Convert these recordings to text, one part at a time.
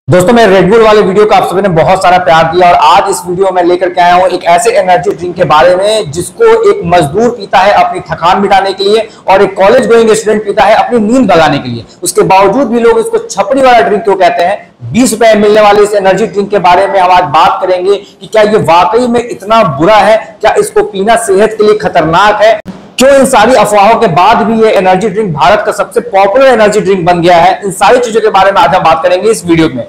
दोस्तों मैं red bull वाले वीडियो को आप सभी ने बहुत सारा प्यार दिया और आज इस वीडियो में लेकर के आया हूं एक ऐसे एनर्जी ड्रिंक के बारे में जिसको एक मजदूर पीता है अपनी थकान मिटाने के लिए और एक कॉलेज गोइंग स्टूडेंट पीता है अपनी नींद भगाने के लिए। उसके बावजूद भी लोग इसको छपड़ी वाला ड्रिंक क्यों कहते हैं। 20 रुपए मिलने वाले इस एनर्जी ड्रिंक के बारे में हम आज बात करेंगे कि क्या ये वाकई में इतना बुरा है, क्या इसको पीना सेहत के लिए खतरनाक है, क्यों इन सारी अफवाहों के बाद भी ये एनर्जी ड्रिंक भारत का सबसे पॉपुलर एनर्जी ड्रिंक बन गया है। इन सारी चीजों के बारे में आज हम बात करेंगे इस वीडियो में।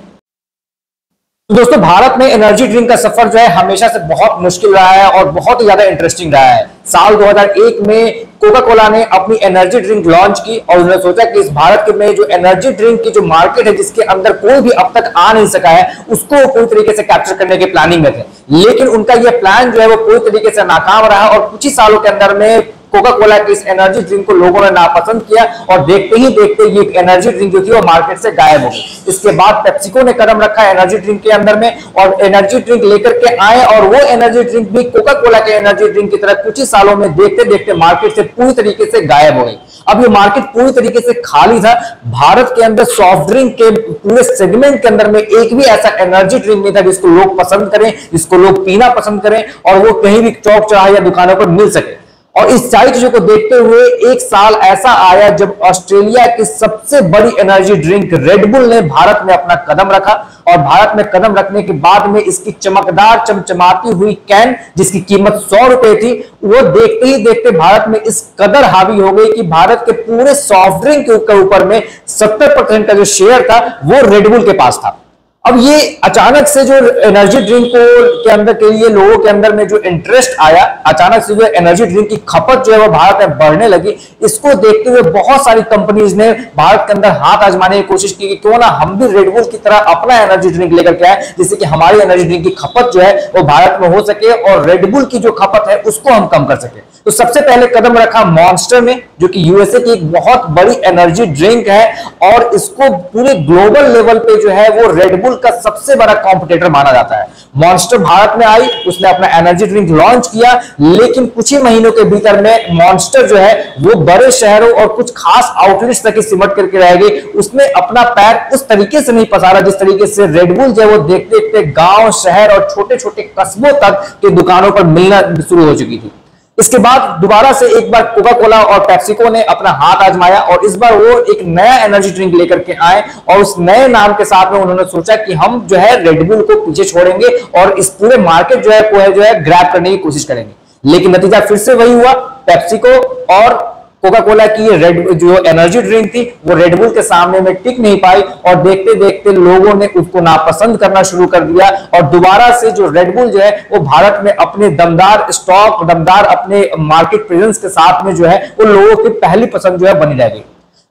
तो दोस्तों भारत में एनर्जी ड्रिंक का सफर जो है हमेशा से बहुत मुश्किल रहा है और बहुत ही ज्यादा इंटरेस्टिंग रहा है। साल 2001 में कोका कोला ने अपनी एनर्जी ड्रिंक लॉन्च की और उन्होंने सोचा कि इस भारत में जो एनर्जी ड्रिंक की जो मार्केट है जिसके अंदर कोई भी अब तक आ नहीं सका है उसको पूरी तरीके से कैप्चर करने के प्लानिंग में थे। लेकिन उनका यह प्लान जो है वो पूरी तरीके से नाकाम रहा और कुछ ही सालों के अंदर में कोका कोला की इस एनर्जी ड्रिंक को लोगों ने नापसंद किया और देखते ही देखते ये एनर्जी ड्रिंक जो थी वो मार्केट से गायब हो गई। इसके बाद पेप्सिको ने कदम रखा एनर्जी ड्रिंक के अंदर में और एनर्जी ड्रिंक लेकर के आए और वो एनर्जी ड्रिंक भी कोका कोला के एनर्जी ड्रिंक की तरह कुछ ही सालों में देखते देखते मार्केट से पूरी तरीके से गायब हो गई। अब ये मार्केट पूरी तरीके से खाली था। भारत के अंदर सॉफ्ट ड्रिंक के पूरे सेगमेंट के अंदर में एक भी ऐसा एनर्जी ड्रिंक नहीं था जिसको लोग पसंद करें, जिसको लोग पीना पसंद करें और वो कहीं भी चौक चौराहे या दुकानों पर मिल सके। और इस सारी चीजों को देखते हुए एक साल ऐसा आया जब ऑस्ट्रेलिया की सबसे बड़ी एनर्जी ड्रिंक रेड बुल ने भारत में अपना कदम रखा और भारत में कदम रखने के बाद में इसकी चमकदार चमचमाती हुई कैन जिसकी कीमत 100 रुपए थी वो देखते ही देखते भारत में इस कदर हावी हो गई कि भारत के पूरे सॉफ्ट ड्रिंक के ऊपर में 70% का जो शेयर था वो रेड बुल के पास था। अब ये अचानक से जो एनर्जी ड्रिंक के अंदर के लिए लोगों के अंदर में जो इंटरेस्ट आया, अचानक से जो एनर्जी ड्रिंक की खपत जो है वो भारत में बढ़ने लगी, इसको देखते हुए बहुत सारी कंपनीज ने भारत के अंदर हाथ आजमाने की कोशिश की कि क्यों ना हम भी रेड बुल की तरह अपना एनर्जी ड्रिंक लेकर के आए जिससे कि हमारी एनर्जी ड्रिंक की खपत जो है वो भारत में हो सके और रेड बुल की जो खपत है उसको हम कम कर सके। तो सबसे पहले कदम रखा मॉन्स्टर ने जो कि यूएसए की एक बहुत बड़ी एनर्जी ड्रिंक है और इसको पूरे ग्लोबल लेवल पे जो है वो रेड बुल का सबसे बड़ा कॉम्पिटिटर माना जाता है। मॉन्स्टर भारत में आई, उसने अपना एनर्जी ड्रिंक लॉन्च किया, लेकिन कुछ ही महीनों के भीतर में मॉन्स्टर जो है वो बड़े शहरों और कुछ खास आउटलेट्स तक ही सिमट करके रह गई। उसने अपना पैर उस तरीके से नहीं पसारा जिस तरीके से रेड बुल जो है वो देखते देखते गांव, शहर और छोटे छोटे कस्बों तक के दुकानों पर मिलना शुरू हो चुकी थी। इसके बाद दोबारा से एक बार कोका कोला और पेप्सिको ने अपना हाथ आजमाया और इस बार वो एक नया एनर्जी ड्रिंक लेकर के आए और उस नए नाम के साथ में उन्होंने सोचा कि हम जो है रेड बुल को पीछे छोड़ेंगे और इस पूरे मार्केट जो है ग्रैब करने की कोशिश करेंगे। लेकिन नतीजा फिर से वही हुआ। पेप्सिको और कोका कोला की ये रेड जो एनर्जी ड्रिंक थी वो रेड बुल के सामने में टिक नहीं पाई और देखते देखते लोगों ने उसको नापसंद करना शुरू कर दिया और दोबारा से जो रेड बुल जो है वो भारत में अपने दमदार स्टॉक, दमदार अपने मार्केट प्रेजेंस के साथ में जो है वो लोगों की पहली पसंद जो है बनी रह गई।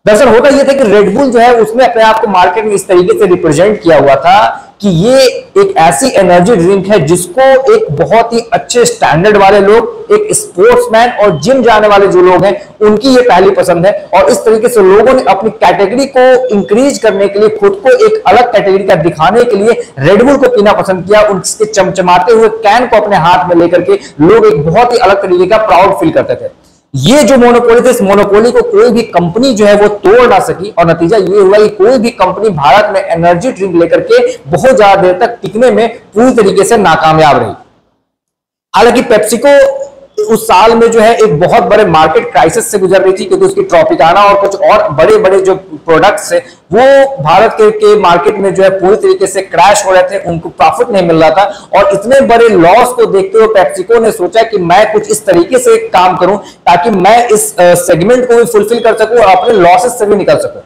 दरअसल होता यह था कि रेड बुल जो है उसने अपने आप को मार्केट में इस तरीके से रिप्रेजेंट किया हुआ था कि ये एक ऐसी एनर्जी ड्रिंक है जिसको एक बहुत ही अच्छे स्टैंडर्ड वाले लोग, एक स्पोर्ट्समैन और जिम जाने वाले जो लोग हैं उनकी ये पहली पसंद है। और इस तरीके से लोगों ने अपनी कैटेगरी को इंक्रीज करने के लिए, खुद को एक अलग कैटेगरी का दिखाने के लिए रेड बुल को पीना पसंद किया। उसके चमचमाते हुए कैन को अपने हाथ में लेकर के लोग एक बहुत ही अलग तरीके का प्राउड फील करते थे। ये जो मोनोपोली थी, इस मोनोपोली को कोई भी कंपनी जो है वो तोड़ ना सकी और नतीजा ये हुआ कि कोई भी कंपनी भारत में एनर्जी ड्रिंक लेकर के बहुत ज्यादा देर तक टिकने में पूरी तरीके से नाकामयाब रही। हालांकि पेप्सिको उस साल में जो है एक बहुत बड़े मार्केट क्राइसिस से गुजर रही थी क्योंकि उसकी ट्रॉपिकाना और कुछ और बड़े बड़े जो प्रोडक्ट्स है वो भारत के मार्केट में जो है पूरी तरीके से क्रैश हो रहे थे, उनको प्रॉफिट नहीं मिल रहा था। और इतने बड़े लॉस को देखते हुए पेप्सिको ने सोचा कि मैं कुछ इस तरीके से काम करूं ताकि मैं इस सेगमेंट को भी फुलफिल कर सकूं और अपने लॉसेस से भी निकल सकूं।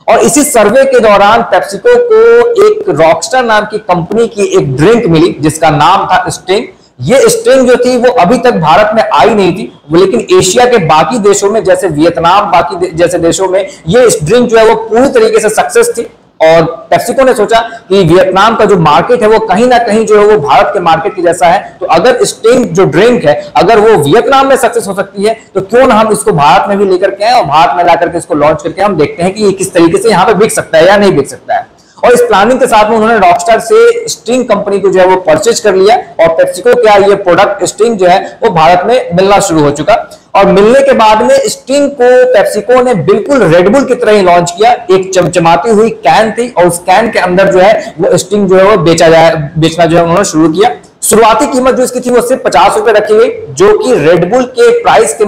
और इसी सर्वे के दौरान पेप्सिको को एक रॉकस्टार नाम की कंपनी की एक ड्रिंक मिली जिसका नाम था स्टिंग। ये स्ट्रिंग जो थी वो अभी तक भारत में आई नहीं थी, लेकिन एशिया के बाकी देशों में जैसे वियतनाम, बाकी जैसे देशों में ये ड्रिंक जो है वो पूरी तरीके से सक्सेस थी। और पेप्सिको ने सोचा कि वियतनाम का जो मार्केट है वो कहीं ना कहीं जो है वो भारत के मार्केट की जैसा है, तो अगर स्टिंग जो ड्रिंक है अगर वो वियतनाम में सक्सेस हो सकती है तो क्यों ना हम इसको भारत में भी लेकर के आए और भारत में लाकर के इसको लॉन्च करके हम देखते हैं कि ये किस तरीके से यहाँ पे बिक सकता है या नहीं बिक सकता है। और इस प्लानिंग के साथ में उन्होंने रॉकस्टार से स्टिंग कंपनी को जो है वो परचेज कर लिया और पेप्सिको का ये प्रोडक्ट स्टिंग जो है वो भारत में मिलना शुरू हो चुका। और मिलने के बाद में स्टिंग को पेप्सिको ने बिल्कुल रेडबुल की तरह ही लॉन्च किया। एक चमचमाती हुई कैन थी और उस कैन के अंदर जो है वो स्टिंग जो है वो बेचना जो है उन्होंने शुरू किया। शुरुआती कीमत जो इसकी थी वो सिर्फ 50 रुपए रखी गई, जो कि रेडबुल के प्राइस के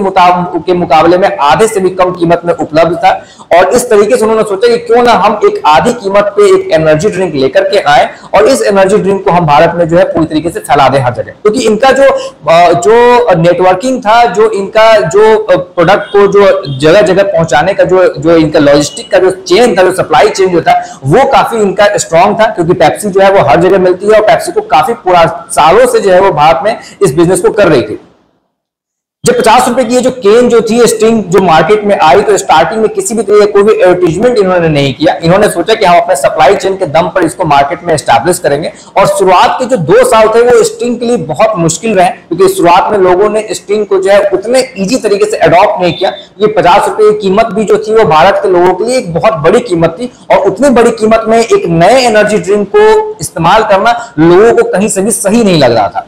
मुकाबले में आधे से भी कम कीमत में उपलब्ध था। और इस तरीके से उन्होंने सोचा कि क्यों ना हम एक आधी कीमत पे एक एनर्जी ड्रिंक लेकर के आए और इस एनर्जी ड्रिंक को हम भारत में जो है पूरी तरीके से फैला दें हर जगह। क्योंकि इनका जो नेटवर्किंग था, जो इनका जो प्रोडक्ट को जो जगह जगह पहुंचाने का जो इनका लॉजिस्टिक का जो चेन था, जो सप्लाई चेन जो था, वो काफी इनका स्ट्रॉन्ग था। क्योंकि पेप्सी जो है वो हर जगह मिलती है और पेप्सी को काफी पूरा सालों से जो है वो भारत में इस बिजनेस को कर रही थी। जब 50 रुपए की जो केन जो थी स्टिंग जो मार्केट में आई, तो स्टार्टिंग में किसी भी तरह कोई भी एडवर्टाइजमेंट इन्होंने नहीं किया। इन्होंने सोचा कि हम अपने सप्लाई चेन के दम पर इसको मार्केट में एस्टैब्लिश करेंगे। और शुरुआत के जो 2 साल थे वो स्टिंग के लिए बहुत मुश्किल रहे, क्योंकि शुरुआत में लोगों ने स्टिंग को जो है उतने इजी तरीके से अडॉप्ट नहीं किया। क्योंकि 50 रुपए की कीमत भी जो थी वो भारत के लोगों के लिए एक बहुत बड़ी कीमत थी और उतनी बड़ी कीमत में एक नए एनर्जी ड्रिंक को इस्तेमाल करना लोगों को कहीं से भी सही नहीं लग रहा था।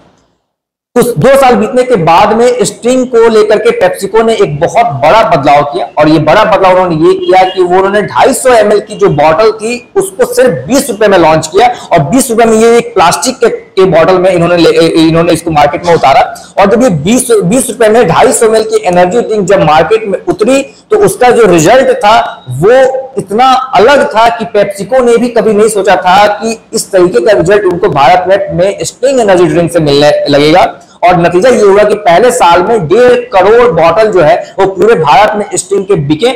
उस 2 साल बीतने के बाद में स्टिंग को लेकर के पेप्सिको ने एक बहुत बड़ा बदलाव किया। और ये बड़ा बदलाव उन्होंने ये किया कि वो उन्होंने 250 ml की जो बॉटल थी उसको सिर्फ 20 रुपए में लॉन्च किया। और 20 रुपए में ये एक प्लास्टिक के बॉटल में इन्होंने इसको मार्केट में उतारा। और जब ये 20 रुपए में 250 ml की एनर्जी ड्रिंक जब मार्केट में उतरी, तो उसका जो रिजल्ट था वो इतना अलग था कि पेप्सिको ने भी कभी नहीं सोचा था कि इस तरीके का रिजल्ट उनको भारत में स्टिंग एनर्जी ड्रिंक से मिलने लगेगा। और नतीजा ये हुआ कि पहले साल में 1.5 करोड़ बॉटल जो है वो पूरे भारत में स्टिंग के बिके।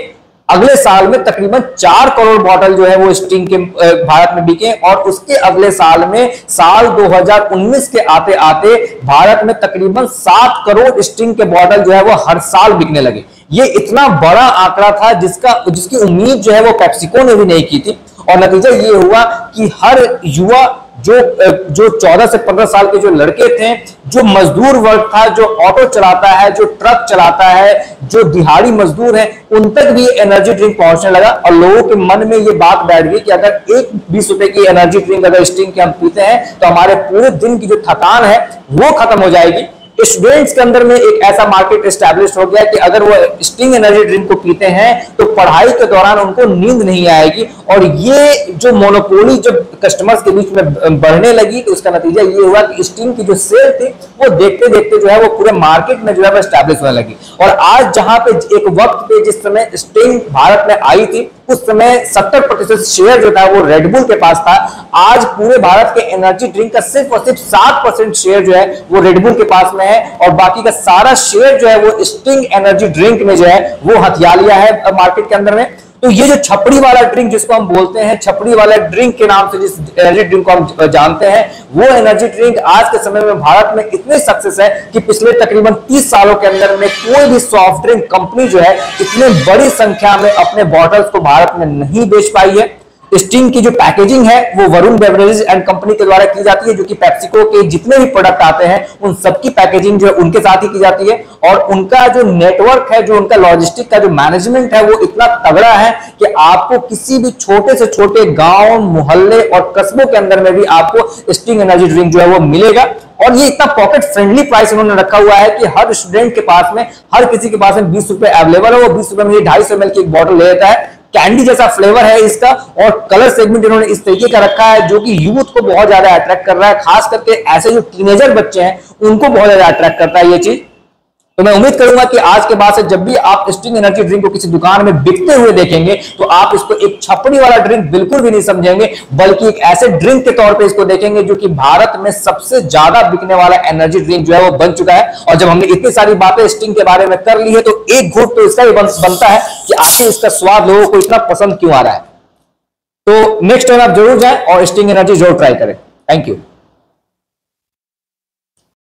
अगले साल में तकरीबन 4 करोड़ बॉटल जो है वो स्टिंग के भारत में बिके। और उसके अगले साल में साल 2019 के आते आते भारत में तकरीबन 7 करोड़ स्टिंग के बॉटल जो है वो हर साल बिकने लगे। ये इतना बड़ा आंकड़ा था जिसकी उम्मीद जो है वो पेप्सिको ने भी नहीं की थी। और नतीजा ये हुआ कि हर युवा जो 14 से 15 साल के जो लड़के थे, जो मजदूर वर्ग था, जो ऑटो चलाता है, जो ट्रक चलाता है, जो दिहाड़ी मजदूर है, उन तक भी एनर्जी ड्रिंक पहुंचने लगा। और लोगों के मन में ये बात बैठ गई कि अगर एक 20 रुपए की एनर्जी ड्रिंक अगर स्टिंग की हम पीते हैं तो हमारे पूरे दिन की जो थकान है वो खत्म हो जाएगी। स्टूडेंट्स के अंदर में एक ऐसा मार्केट एस्टैब्लिश हो गया कि अगर वो स्टिंग एनर्जी ड्रिंक को पीते हैं तो पढ़ाई के दौरान उनको नींद नहीं आएगी। और ये जो मोनोपोली जब कस्टमर्स के बीच में बढ़ने लगी, तो उसका नतीजा ये हुआ कि स्टिंग की जो सेल थी वो देखते देखते जो है वो पूरे मार्केट में जो है वो एस्टैब्लिश होने लगी। और आज जहां पे एक वक्त पे जिस समय स्टिंग भारत में आई थी उस समय 70% शेयर जो था वो रेडबुल के पास था। आज पूरे भारत के एनर्जी ड्रिंक का सिर्फ और सिर्फ 7% शेयर जो है वो रेडबुल के पास में है। और बाकी का सारा शेयर जो है वो स्टिंग एनर्जी ड्रिंक में जो है वो हथिया लिया है मार्केट के अंदर में। तो ये जो छपड़ी वाला ड्रिंक जिसको हम बोलते हैं, छपड़ी वाला ड्रिंक के नाम से जिस एनर्जी ड्रिंक को हम जानते हैं, वो एनर्जी ड्रिंक आज के समय में भारत में इतने सक्सेस है कि पिछले तकरीबन 30 सालों के अंदर में कोई भी सॉफ्ट ड्रिंक कंपनी जो है इतने बड़ी संख्या में अपने बॉटल्स को भारत में नहीं बेच पाई है। स्टिंग की जो पैकेजिंग है वो वरुण बेवरेजेस एंड कंपनी के द्वारा की जाती है, जो कि पेप्सिको के जितने भी प्रोडक्ट आते हैं उन सबकी पैकेजिंग जो है उनके साथ ही की जाती है। और उनका जो नेटवर्क है, जो उनका लॉजिस्टिक का जो मैनेजमेंट है वो इतना तगड़ा है कि आपको किसी भी छोटे से छोटे गांव, मोहल्ले और कस्बों के अंदर में भी आपको स्टिंग एनर्जी ड्रिंक जो है वो मिलेगा। और ये इतना पॉकेट फ्रेंडली प्राइस उन्होंने रखा हुआ है कि हर स्टूडेंट के पास में, हर किसी के पास में 20 रुपए अवेलेबल है। वो 20 रुपए में 250 ml की एक बॉटल ले लेता है। कैंडी जैसा फ्लेवर है इसका। और कलर सेगमेंट इन्होंने इस तरीके का रखा है जो कि यूथ को बहुत ज्यादा अट्रैक्ट कर रहा है। खास करके ऐसे जो टीनेजर बच्चे हैं उनको बहुत ज्यादा अट्रैक्ट करता है ये चीज। तो मैं उम्मीद करूंगा कि आज के बाद से जब भी आप स्टिंग एनर्जी ड्रिंक को किसी दुकान में बिकते हुए देखेंगे तो आप इसको एक छपड़ी वाला ड्रिंक बिल्कुल भी नहीं समझेंगे, बल्कि एक ऐसे ड्रिंक के तौर पे इसको देखेंगे जो कि भारत में सबसे ज्यादा बिकने वाला एनर्जी ड्रिंक जो है वो बन चुका है। और जब हमने इतनी सारी बातें स्टिंग के बारे में कर ली है तो एक घूंट तो इसका भी बनता है कि आखिर इसका स्वाद लोगों को इतना पसंद क्यों आ रहा है। तो नेक्स्ट टाइम आप जरूर जाएं और स्टिंग एनर्जी जरूर ट्राई करें। Thank you.